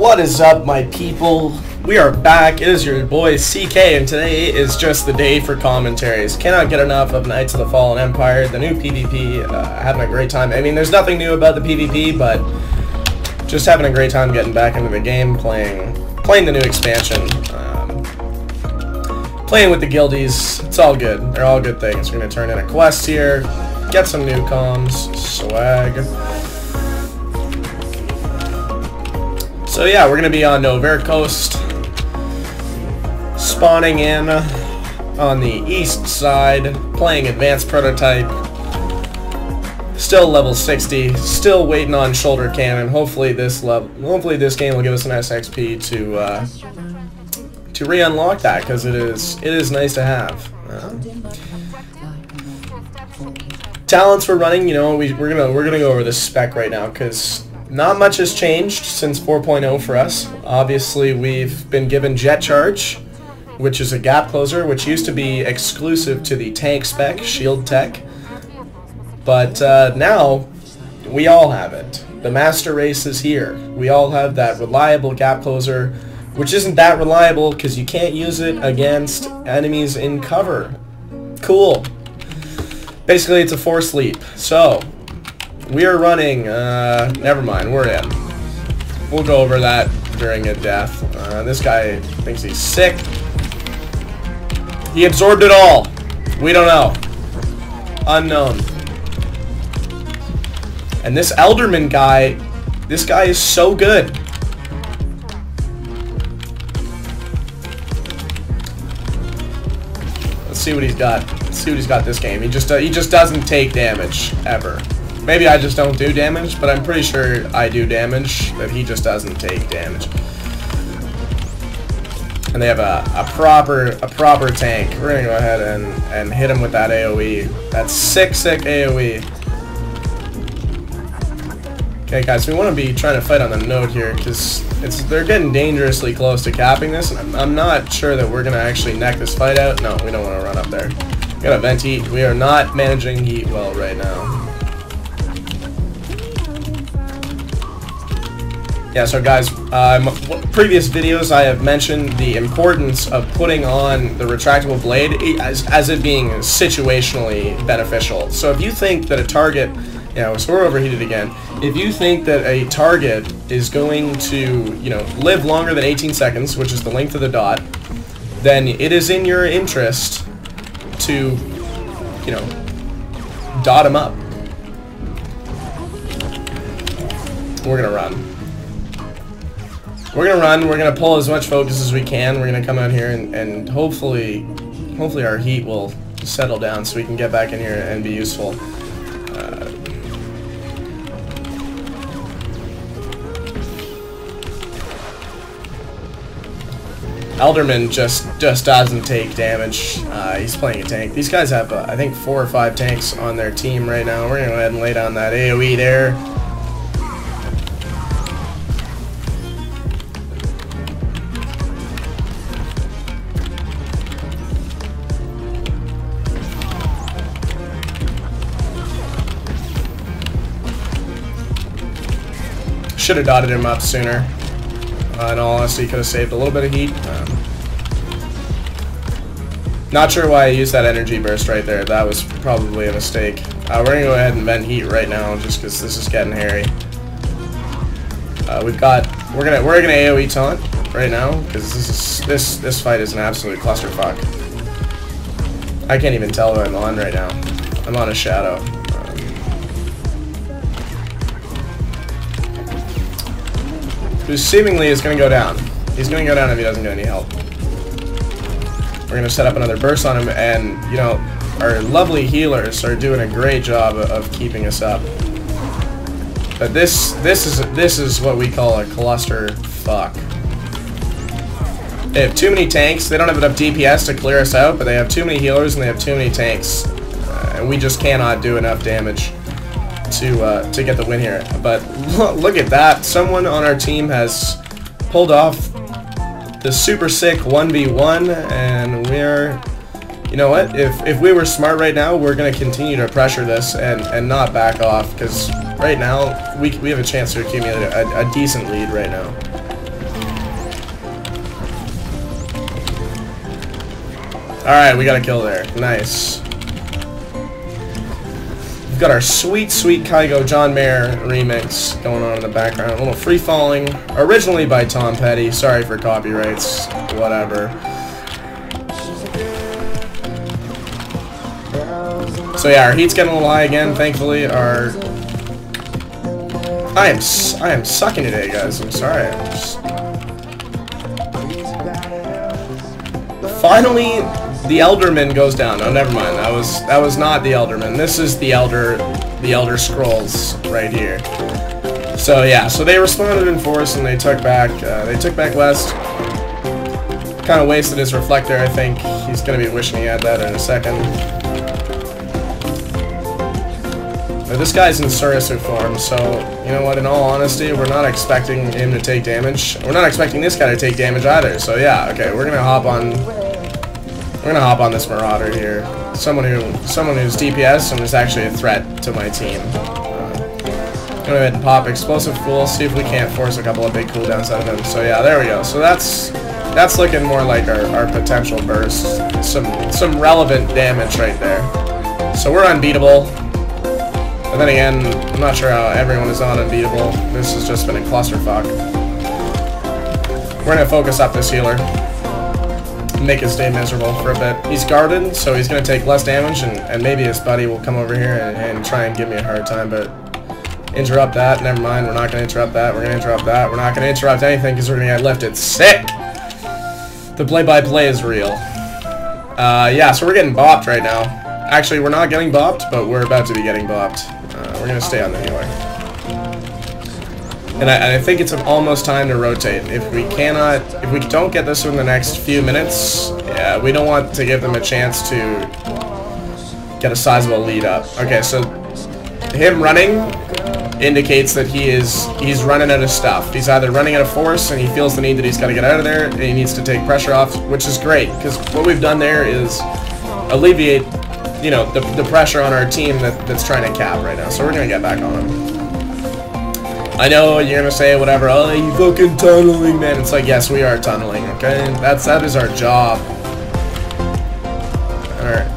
What is up, my people? We are back. It is your boy CK, and today is just the day for commentaries. Cannot get enough of Knights of the Fallen Empire, the new PvP. Having a great time. I mean, there's nothing new about the PvP, but just having a great time getting back into the game, playing the new expansion, playing with the guildies. It's all good. They're all good things. We're gonna turn in a quest here, get some new comms, swag. So yeah, we're gonna be on Novare Coast, spawning in on the east side, playing advanced prototype. Still level 60, still waiting on shoulder cannon. Hopefully this game will give us a nice XP to re-unlock that, because it is nice to have. Talents we're running, you know, we're gonna go over the spec right now, because not much has changed since 4.0 for us. Obviously, we've been given Jet Charge, which is a gap closer, which used to be exclusive to the tank spec, Shield Tech. But now, we all have it. The Master Race is here. We all have that reliable gap closer, which isn't that reliable because you can't use it against enemies in cover. Cool. Basically, it's a forced leap. So, we are running, never mind, we're in. We'll go over that during a death. This guy thinks he's sick. He absorbed it all. We don't know. Unknown. And this Elderman guy, this guy is so good. Let's see what he's got. Let's see what he's got this game. He just doesn't take damage ever. Maybe I just don't do damage, but I'm pretty sure I do damage, but he just doesn't take damage. And they have a proper tank. We're gonna go ahead and hit him with that AoE. That sick AoE. Okay, guys, we want to be trying to fight on the node here, because they're getting dangerously close to capping this, and I'm not sure that we're gonna actually neck this fight out. No, we don't want to run up there. We got a vent heat. We are not managing heat well right now. Yeah, so guys, previous videos I have mentioned the importance of putting on the retractable blade as it being situationally beneficial. So if you think that a target, you know, so we're overheated again. If you think that a target is going to, you know, live longer than 18 seconds, which is the length of the dot, then it is in your interest to, you know, dot him up. We're gonna run. We're gonna pull as much focus as we can. We're gonna come out here and hopefully our heat will settle down so we can get back in here and be useful. Elderman just doesn't take damage. He's playing a tank. These guys have, I think, 4 or 5 tanks on their team right now. We're gonna go ahead and lay down that AoE there. Should have dotted him up sooner. In all honesty, could have saved a little bit of heat. Not sure why I used that energy burst right there. That was probably a mistake. We're gonna go ahead and vent heat right now, just because this is getting hairy. We're gonna AoE taunt right now, because this fight is an absolute clusterfuck. I can't even tell who I'm on right now. I'm on a shadow. Who seemingly is going to go down. He's going to go down if he doesn't get any help. We're going to set up another burst on him, and, you know, our lovely healers are doing a great job of keeping us up. But this is what we call a cluster fuck. They have too many tanks. They don't have enough DPS to clear us out, but they have too many healers and they have too many tanks, and we just cannot do enough damage to get the win here. But look at that. Someone on our team has pulled off the super sick 1v1, and we're, you know what, if we were smart right now, we're going to continue to pressure this and not back off, because right now we have a chance to accumulate a decent lead right now. Alright, we got a kill there. Nice. We've got our sweet, sweet Kygo John Mayer remix going on in the background. A little free falling. Originally by Tom Petty. Sorry for copyrights. Whatever. So yeah, our heat's getting a little high again, thankfully. I am sucking today, guys. I'm sorry. Finally, the Elderman goes down. Oh, never mind. That was not the Elderman. This is the Elder Scrolls right here. So yeah, so they responded in force and they took back West. Kind of wasted his reflector. I think he's gonna be wishing he had that in a second. But this guy's in SWTOR form, so you know what? In all honesty, we're not expecting him to take damage. We're not expecting this guy to take damage either. So yeah, okay, we're gonna hop on this Marauder here. Someone who's DPS and is actually a threat to my team. Go ahead and pop Explosive Fool. See if we can't force a couple of big cooldowns out of him. So yeah, there we go. So that's looking more like our potential burst. Some relevant damage right there. So we're unbeatable. But then again, I'm not sure how everyone is on unbeatable. This has just been a clusterfuck. We're gonna focus up this healer. Make his stay miserable for a bit. He's guarded, so he's gonna take less damage, and maybe his buddy will come over here and try and give me a hard time, but interrupt that. Never mind, we're not gonna interrupt that. We're gonna interrupt that. We're not gonna interrupt anything because we're gonna get lifted. Sick! The play-by-play is real. Yeah, so we're getting bopped right now. Actually, we're not getting bopped, but we're about to be getting bopped. We're gonna stay on the healer. And I think it's almost time to rotate. If we don't get this in the next few minutes, yeah, we don't want to give them a chance to get a sizable lead up. Okay, so him running indicates that he's running out of stuff. He's either running out of force and he feels the need that he's got to get out of there and he needs to take pressure off, which is great, because what we've done there is alleviate, you know, the pressure on our team that's trying to cap right now. So we're gonna get back on him. I know you're gonna say whatever, oh, you fucking tunneling, man. It's like, yes, we are tunneling, okay? That is our job. Alright.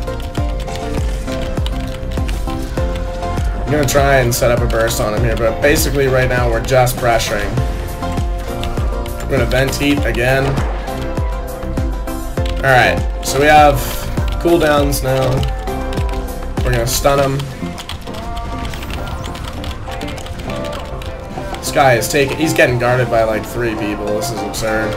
I'm gonna try and set up a burst on him here, but basically right now we're just pressuring. We're gonna vent heat again. Alright, so we have cooldowns now. We're gonna stun him. This guy is he's getting guarded by like 3 people. This is absurd.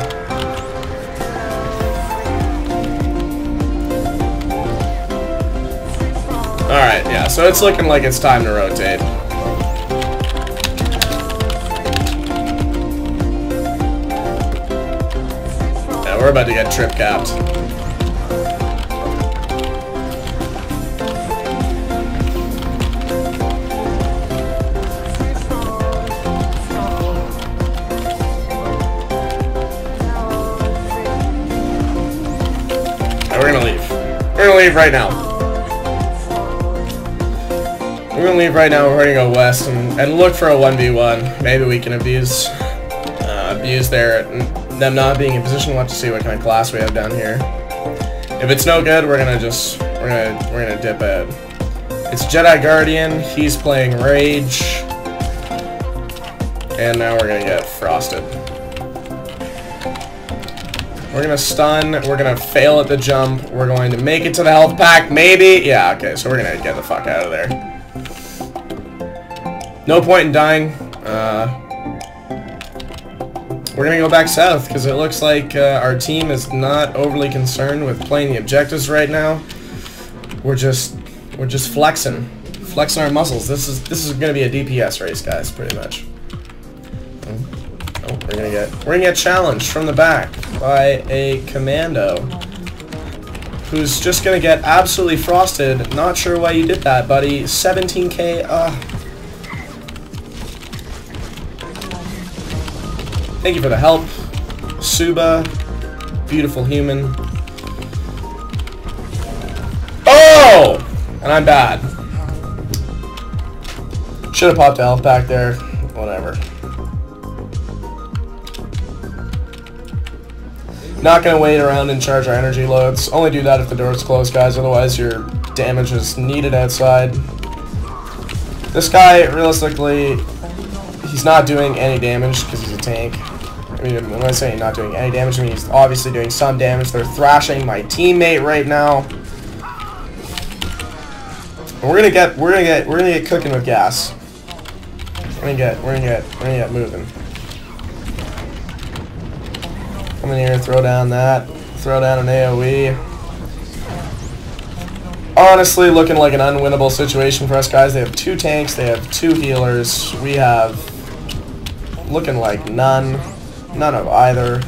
Alright, yeah, so it's looking like it's time to rotate. Yeah, we're about to get trip capped. We're gonna leave. We're gonna leave right now. We're gonna leave right now. We're gonna go west and look for a 1v1. Maybe we can abuse them not being in position. We'll have to see what kind of class we have down here. If it's no good, we're gonna dip out. It's Jedi Guardian. He's playing Rage, and now we're gonna get frosted. We're gonna stun, we're gonna fail at the jump, we're going to make it to the health pack, maybe? Yeah, okay, so we're gonna get the fuck out of there. No point in dying. We're gonna go back south, because it looks like our team is not overly concerned with playing the objectives right now. We're just flexing our muscles. This is gonna be a DPS race, guys, pretty much. Oh, we're gonna get challenged from the back by a commando who's just gonna get absolutely frosted. Not sure why you did that, buddy. 17k. Thank you for the help, Suba. Beautiful human. Oh, and I'm bad. Should have popped a health pack there. Whatever. Not gonna wait around and charge our energy loads. Only do that if the door's closed, guys. Otherwise, your damage is needed outside. This guy, realistically, he's not doing any damage because he's a tank. I mean, when I say not doing any damage, I mean he's obviously doing some damage. They're thrashing my teammate right now. And we're gonna get cooking with gas. We're gonna get moving. Come in here, throw down that, throw down an AoE. Honestly, looking like an unwinnable situation for us, guys. They have 2 tanks, they have 2 healers. We have looking like none of either.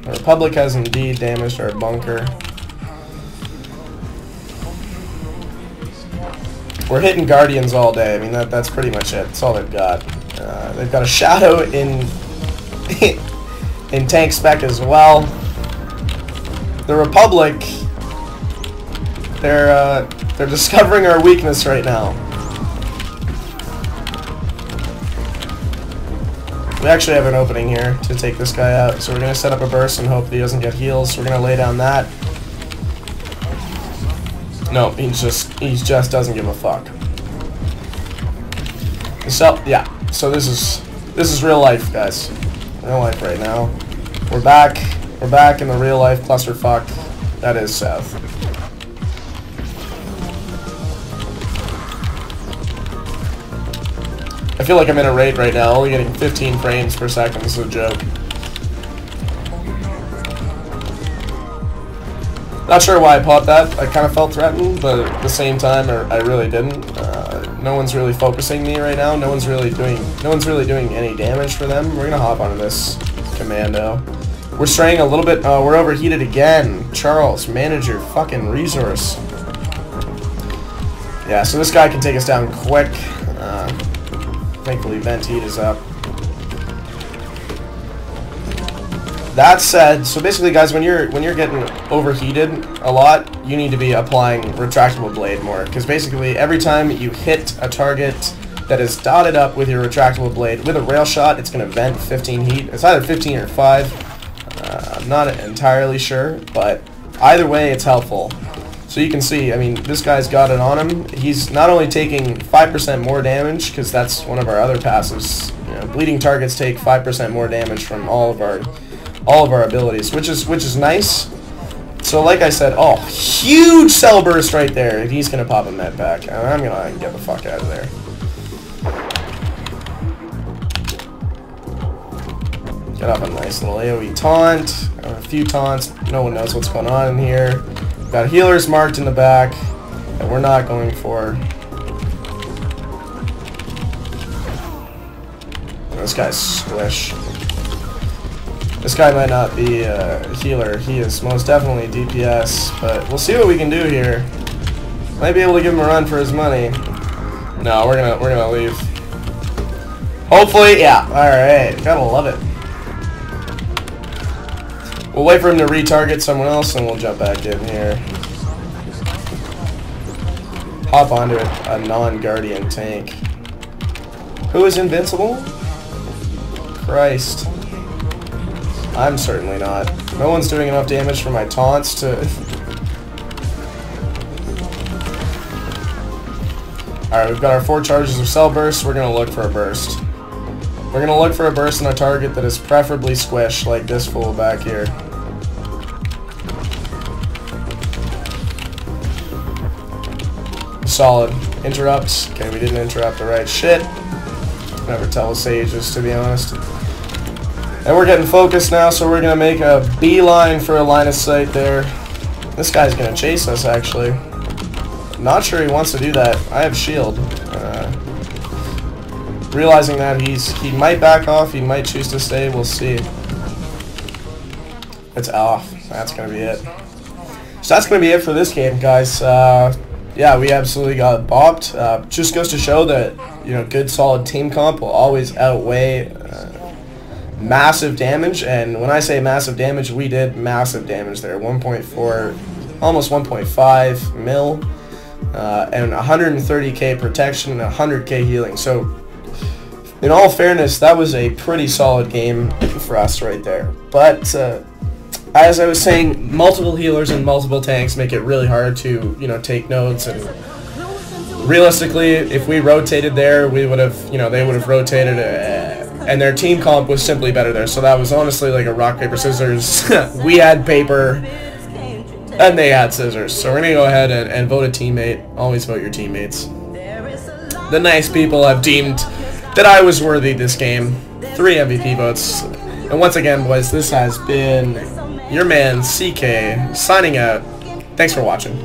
The Republic has indeed damaged our bunker. We're hitting Guardians all day. I mean, that's pretty much it. That's all they've got. They've got a Shadow in in tank spec as well. The Republic, they're discovering our weakness right now. We actually have an opening here to take this guy out, so we're gonna set up a burst and hope that he doesn't get heals. We're gonna lay down that. No, he just doesn't give a fuck. So yeah, so this is real life, guys. Real life right now. We're back in the real life clusterfuck that is South. I feel like I'm in a raid right now, only getting 15 frames per second. This is a joke. Not sure why I popped that. I kind of felt threatened, but at the same time, I really didn't. No one's really focusing me right now. No one's really doing any damage for them. We're gonna hop onto this commando. We're straying a little bit. We're overheated again. Charles, manage your fucking resource. Yeah, so this guy can take us down quick. Thankfully, vent heat is up. That said, so basically, guys, when you're getting overheated a lot, you need to be applying retractable blade more, because basically every time you hit a target that is dotted up with your retractable blade with a rail shot, it's going to vent 15 heat. It's either 15 or 5. I'm not entirely sure, but either way, it's helpful. So you can see, I mean, this guy's got it on him. He's not only taking 5% more damage, because that's one of our other passives. You know, bleeding targets take 5% more damage from all of our abilities, which is nice. So like I said, oh, huge cell burst right there. He's gonna pop a med pack. I'm gonna get the fuck out of there. Get up a nice little AoE taunt. A few taunts. No one knows what's going on in here. Got healers marked in the back that we're not going for. This guy's squish. This guy might not be a healer. He is most definitely DPS, but we'll see what we can do here. Might be able to give him a run for his money. No, we're gonna leave. Hopefully, yeah. All right, gotta love it. We'll wait for him to retarget someone else, and we'll jump back in here. Hop onto a non-guardian tank. Who is invincible? Christ. I'm certainly not. No one's doing enough damage for my taunts to... Alright, we've got our 4 charges of cell burst. We're going to look for a burst. We're going to look for a burst on a target that is preferably squished, like this fool back here. Solid. Interrupt. Okay, we didn't interrupt the right shit. Never tell the sages, to be honest. And we're getting focused now, so we're going to make a beeline for a line of sight there. This guy's going to chase us, actually. Not sure he wants to do that. I have shield. Realizing that he might back off, he might choose to stay, we'll see. It's off. That's going to be it. So that's going to be it for this game, guys. Yeah, we absolutely got bopped. Just goes to show that, you know, good solid team comp will always outweigh massive damage. And when I say massive damage, we did massive damage there. 1.4, almost 1.5 mil, and 130k protection and 100k healing. So In all fairness, that was a pretty solid game for us right there. But as I was saying, multiple healers and multiple tanks make it really hard to, you know, take notes. And realistically, if we rotated there, we would have, you know, they would have rotated, and their team comp was simply better there. So that was honestly like a rock, paper, scissors. We had paper, and they had scissors. So we're going to go ahead and vote a teammate. Always vote your teammates. The nice people have deemed that I was worthy this game. 3 MVP votes. And once again, boys, this has been your man, CK, signing out. Thanks for watching.